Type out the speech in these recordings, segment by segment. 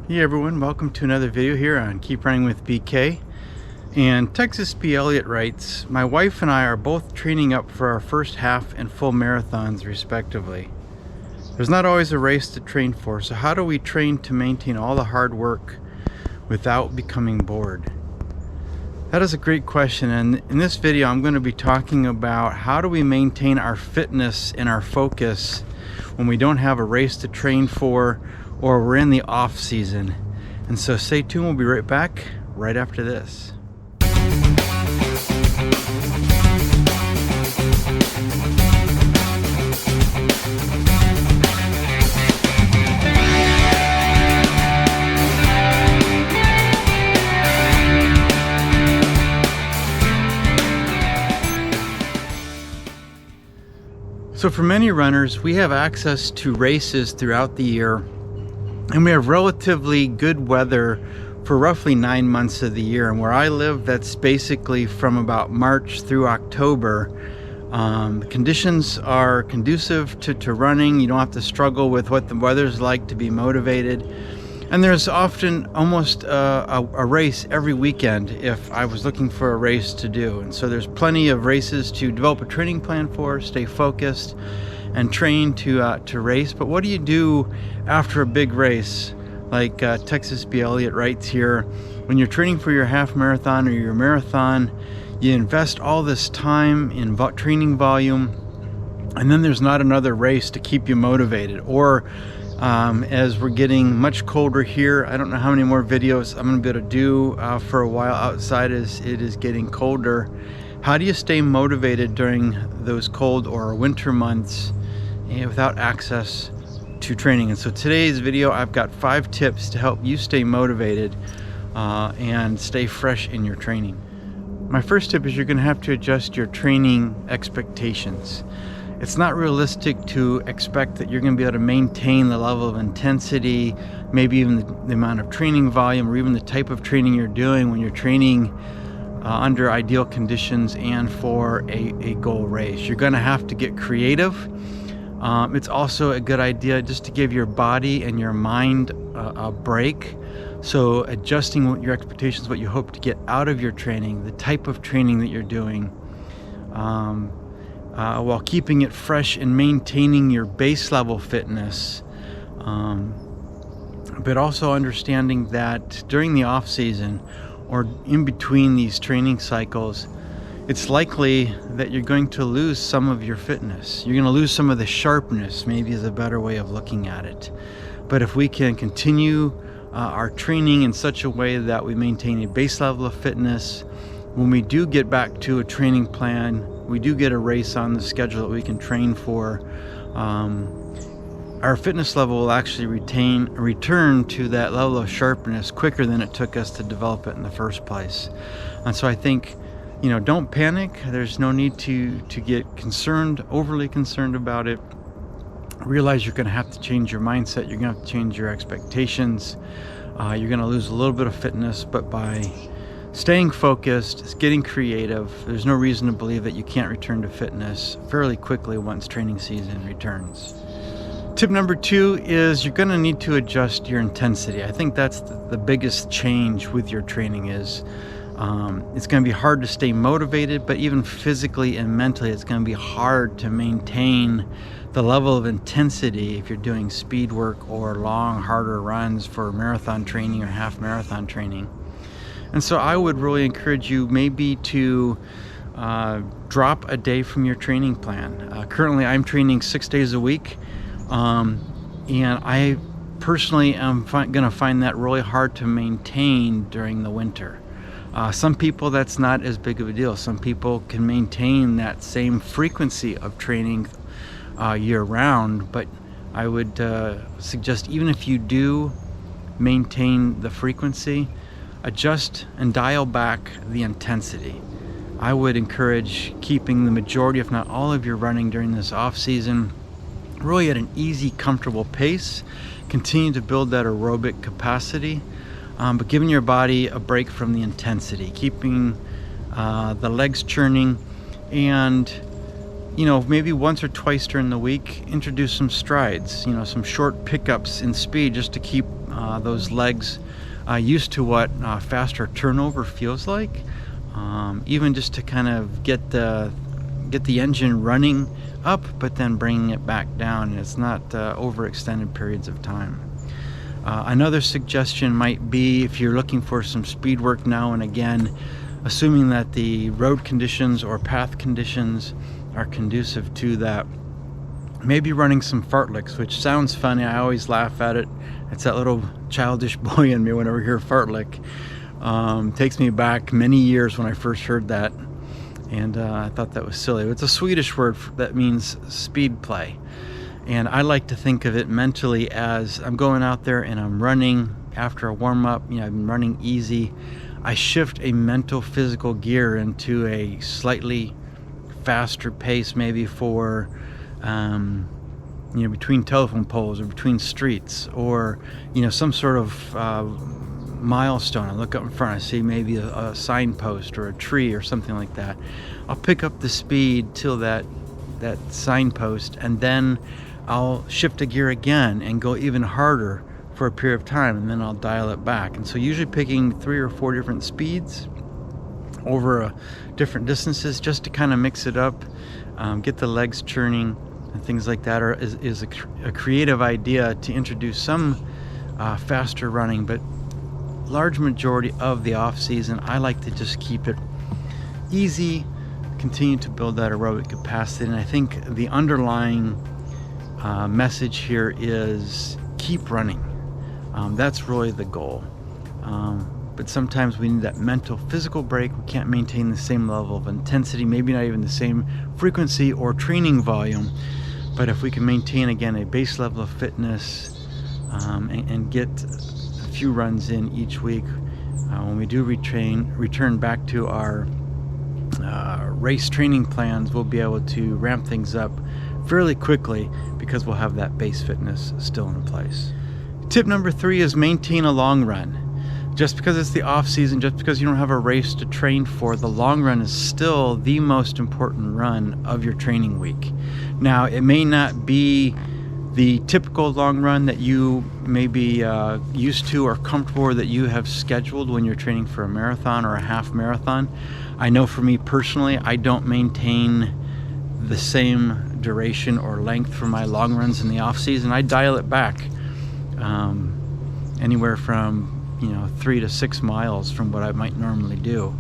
Hey everyone, welcome to another video here on Keep Running with BK. And Texas B. Elliott writes, my wife and I are both training up for our first half and full marathons respectively. There's not always a race to train for, so how do we train to maintain all the hard work without becoming bored? That is a great question, and in this video I'm going to be talking about how do we maintain our fitness and our focus when we don't have a race to train for or we're in the off season. And so stay tuned, we'll be right back right after this. So for many runners, we have access to races throughout the year, and we have relatively good weather for roughly 9 months of the year. And where I live, that's basically from about March through October. The conditions are conducive to running. You don't have to struggle with what the weather's like to be motivated. And there's often almost a race every weekend if I was looking for a race to do. And so there's plenty of races to develop a training plan for, stay focused, and train to race. But what do you do after a big race? Like Texas B. Elliott writes here, when you're training for your half marathon or your marathon, you invest all this time in training volume, and then there's not another race to keep you motivated. Or as we're getting much colder here, I don't know how many more videos I'm going to be able to do for a while outside as it is getting colder. How do you stay motivated during those cold or winter months without access to training? And so today's video, I've got 5 tips to help you stay motivated and stay fresh in your training. My first tip is you're going to have to adjust your training expectations. It's not realistic to expect that you're going to be able to maintain the level of intensity, maybe even the amount of training volume, or even the type of training you're doing when you're training under ideal conditions and for a goal race. You're going to have to get creative. It's also a good idea just to give your body and your mind a break. So adjusting what your expectations, what you hope to get out of your training, the type of training that you're doing, while keeping it fresh and maintaining your base level fitness. But also understanding that during the off season or in between these training cycles, it's likely that you're going to lose some of your fitness. You're going to lose some of the sharpness, maybe is a better way of looking at it. But if we can continue our training in such a way that we maintain a base level of fitness, when we do get back to a training plan, we do get a race on the schedule that we can train for, our fitness level will actually return to that level of sharpness quicker than it took us to develop it in the first place. And so I think, don't panic. There's no need to get concerned, overly concerned about it. Realize you're going to have to change your mindset. You're going to have to change your expectations. You're going to lose a little bit of fitness, but by staying focused, getting creative, there's no reason to believe that you can't return to fitness fairly quickly once training season returns. Tip number 2 is you're going to need to adjust your intensity. I think that's the biggest change with your training is it's going to be hard to stay motivated, but even physically and mentally it's going to be hard to maintain the level of intensity if you're doing speed work or long, harder runs for marathon training or half marathon training. And so I would really encourage you maybe to drop a day from your training plan. Currently I'm training 6 days a week, and I personally am going to find that really hard to maintain during the winter. Some people that's not as big of a deal. Some people can maintain that same frequency of training year round, but I would suggest even if you do maintain the frequency, adjust and dial back the intensity. I would encourage keeping the majority, if not all, of your running during this off season really at an easy, comfortable pace. Continue to build that aerobic capacity, but giving your body a break from the intensity, keeping the legs churning, and maybe once or twice during the week, introduce some strides, some short pickups in speed just to keep those legs used to what faster turnover feels like, even just to kind of get the engine running up, but then bringing it back down, and it's not over extended periods of time. Another suggestion might be, if you're looking for some speed work now and again, assuming that the road conditions or path conditions are conducive to that, maybe running some fartleks, which sounds funny. I always laugh at it. It's that little childish boy in me whenever I hear fartlek. Takes me back many years when I first heard that, and I thought that was silly. It's a Swedish word that means speed play, and I like to think of it mentally as I'm going out there and I'm running after a warm-up. I'm running easy. I shift a mental physical gear into a slightly faster pace, maybe for between telephone poles or between streets, or some sort of milestone. I look up in front, I see maybe a signpost or a tree or something like that. I'll pick up the speed till that signpost, and then I'll shift a gear again and go even harder for a period of time, and then I'll dial it back. And so usually picking 3 or 4 different speeds over different distances, just to kind of mix it up, get the legs churning and things like that, is a creative idea to introduce some faster running. But large majority of the off season, I like to just keep it easy, continue to build that aerobic capacity. And I think the underlying message here is keep running. That's really the goal. But sometimes we need that mental physical break. We can't maintain the same level of intensity, maybe not even the same frequency or training volume. But if we can maintain, again, a base level of fitness, and get a few runs in each week, when we do return back to our race training plans, we'll be able to ramp things up fairly quickly because we'll have that base fitness still in place. Tip number 3 is maintain a long run. Just because it's the off season, just because you don't have a race to train for, the long run is still the most important run of your training week. Now, it may not be the typical long run that you may be used to or comfortable, or that you have scheduled when you're training for a marathon or a half marathon. I know for me personally, I don't maintain the same duration or length for my long runs in the off season. I dial it back anywhere from 3 to 6 miles from what I might normally do.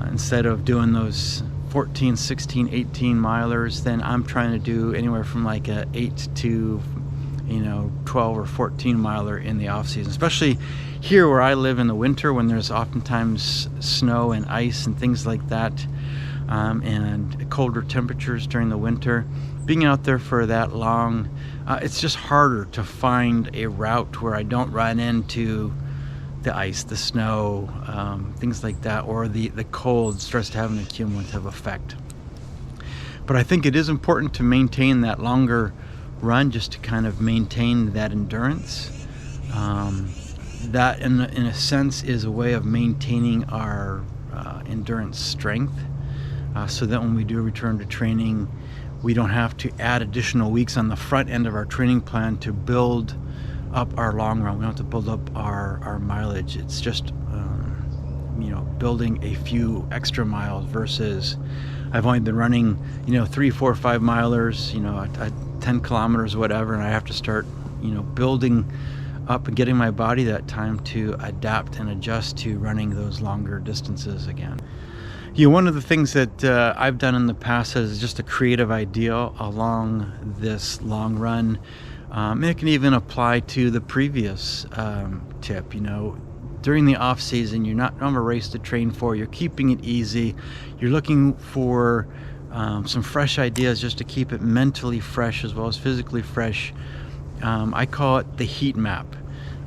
Instead of doing those 14, 16, 18 milers, then I'm trying to do anywhere from like a 8 to 12 or 14 miler in the off season, especially here where I live in the winter, when there's oftentimes snow and ice and things like that, and colder temperatures during the winter. Being out there for that long, it's just harder to find a route where I don't run into the ice, the snow, things like that, or the cold starts to have an accumulative effect. But I think it is important to maintain that longer run, just to kind of maintain that endurance. That in a sense is a way of maintaining our endurance strength, so that when we do return to training, we don't have to add additional weeks on the front end of our training plan to build up our long run. We don't have to build up our mileage. It's just building a few extra miles, versus I've only been running 3, 4, 5 milers, at 10 kilometers, whatever, and I have to start building up and getting my body that time to adapt and adjust to running those longer distances again. One of the things that I've done in the past is just a creative idea along this long run. It can even apply to the previous tip. During the off season, you're not on a race to train for. You're keeping it easy. You're looking for some fresh ideas, just to keep it mentally fresh as well as physically fresh. I call it the heat map.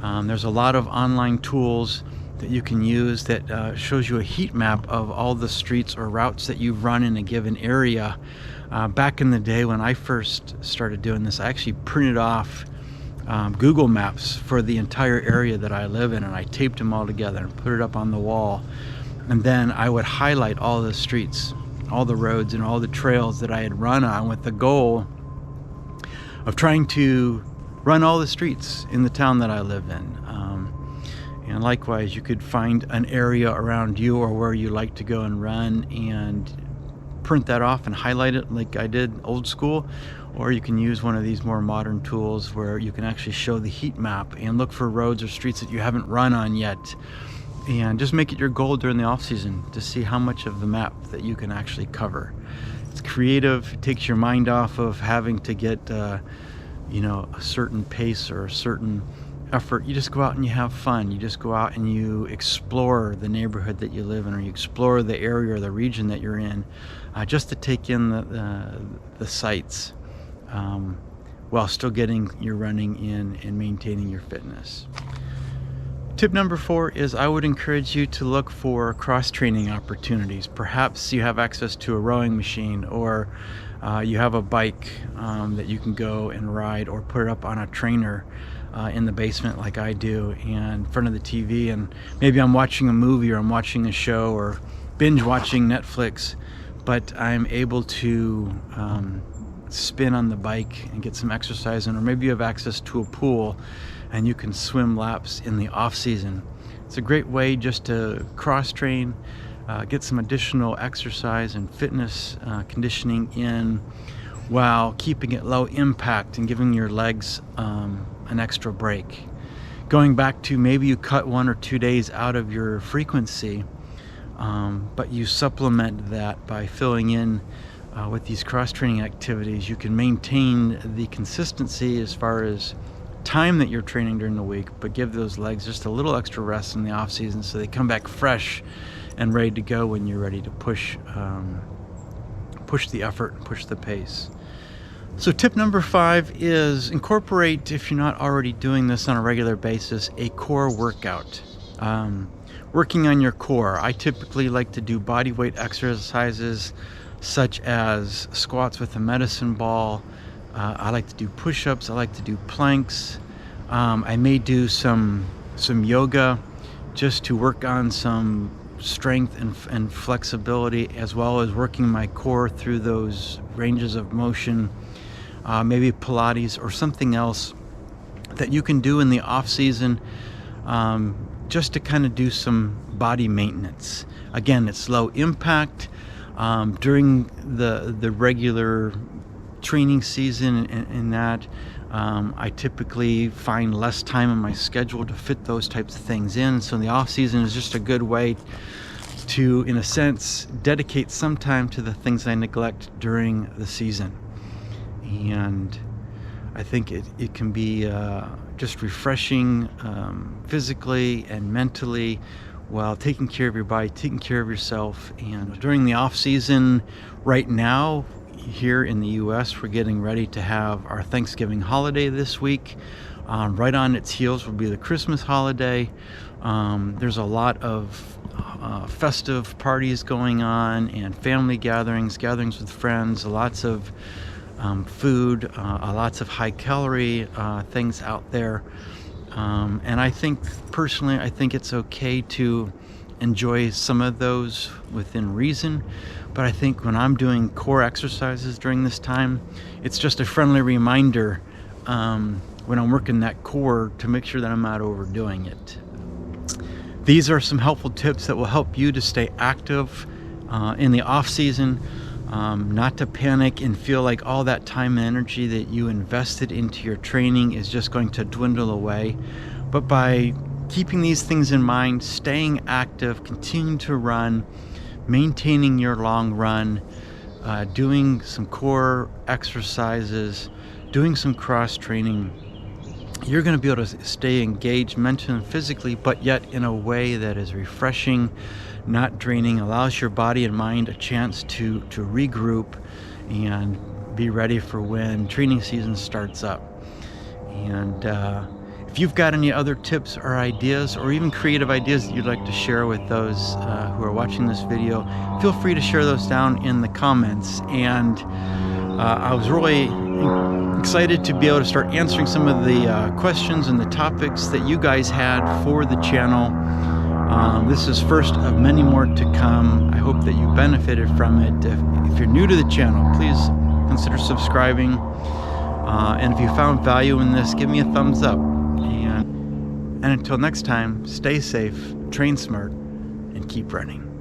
There's a lot of online tools that you can use that shows you a heat map of all the streets or routes that you've run in a given area. Back in the day when I first started doing this, I actually printed off Google Maps for the entire area that I live in, and I taped them all together and put it up on the wall. And then I would highlight all the streets, all the roads, and all the trails that I had run on, with the goal of trying to run all the streets in the town that I live in. And likewise, you could find an area around you or where you like to go and run and print that off and highlight it like I did old school. Or you can use one of these more modern tools where you can actually show the heat map and look for roads or streets that you haven't run on yet. And just make it your goal during the off season to see how much of the map that you can actually cover. It's creative. It takes your mind off of having to get a certain pace or a certain effort. You just go out and you have fun. You just go out and you explore the neighborhood that you live in, or you explore the area or the region that you're in, just to take in the sights while still getting your running in and maintaining your fitness. Tip number 4 is I would encourage you to look for cross-training opportunities. Perhaps you have access to a rowing machine, or you have a bike that you can go and ride, or put it up on a trainer in the basement like I do, and in front of the TV, and maybe I'm watching a movie or I'm watching a show or binge watching Netflix, but I'm able to spin on the bike and get some exercise in. Or maybe you have access to a pool and you can swim laps in the off season. It's a great way just to cross train, get some additional exercise and fitness conditioning in, while keeping it low impact and giving your legs an extra break. Going back to maybe you cut 1 or 2 days out of your frequency, but you supplement that by filling in with these cross-training activities. You can maintain the consistency as far as time that you're training during the week, but give those legs just a little extra rest in the off season so they come back fresh and ready to go when you're ready to push the effort and push the pace. So tip number 5 is incorporate, if you're not already doing this on a regular basis, a core workout. Working on your core. I typically like to do body weight exercises such as squats with a medicine ball. I like to do push-ups. I like to do planks. I may do some yoga just to work on some strength and flexibility, as well as working my core through those ranges of motion. Maybe Pilates or something else that you can do in the off season, just to kind of do some body maintenance. Again, it's low impact. During the regular training season and that, I typically find less time in my schedule to fit those types of things in. So the off season is just a good way to, in a sense, dedicate some time to the things I neglect during the season. And I think it can be just refreshing physically and mentally, while taking care of your body, taking care of yourself. And during the off season right now, here in the US, we're getting ready to have our Thanksgiving holiday this week. Right on its heels will be the Christmas holiday. There's a lot of festive parties going on, and family gatherings with friends, lots of food, lots of high calorie things out there. And I think personally, it's okay to enjoy some of those within reason. But I think when I'm doing core exercises during this time, it's just a friendly reminder when I'm working that core to make sure that I'm not overdoing it. These are some helpful tips that will help you to stay active in the off season, not to panic and feel like all that time and energy that you invested into your training is just going to dwindle away. But by keeping these things in mind, staying active, continuing to run, maintaining your long run, doing some core exercises, doing some cross training, you're going to be able to stay engaged mentally and physically, but yet in a way that is refreshing, not draining, allows your body and mind a chance to regroup and be ready for when training season starts up. And if you've got any other tips or ideas, or even creative ideas that you'd like to share with those who are watching this video, feel free to share those down in the comments. And I was really excited to be able to start answering some of the questions and the topics that you guys had for the channel. This is first of many more to come. I hope that you benefited from it. If you're new to the channel, please consider subscribing. And if you found value in this, give me a thumbs up. And until next time, stay safe, train smart, and keep running.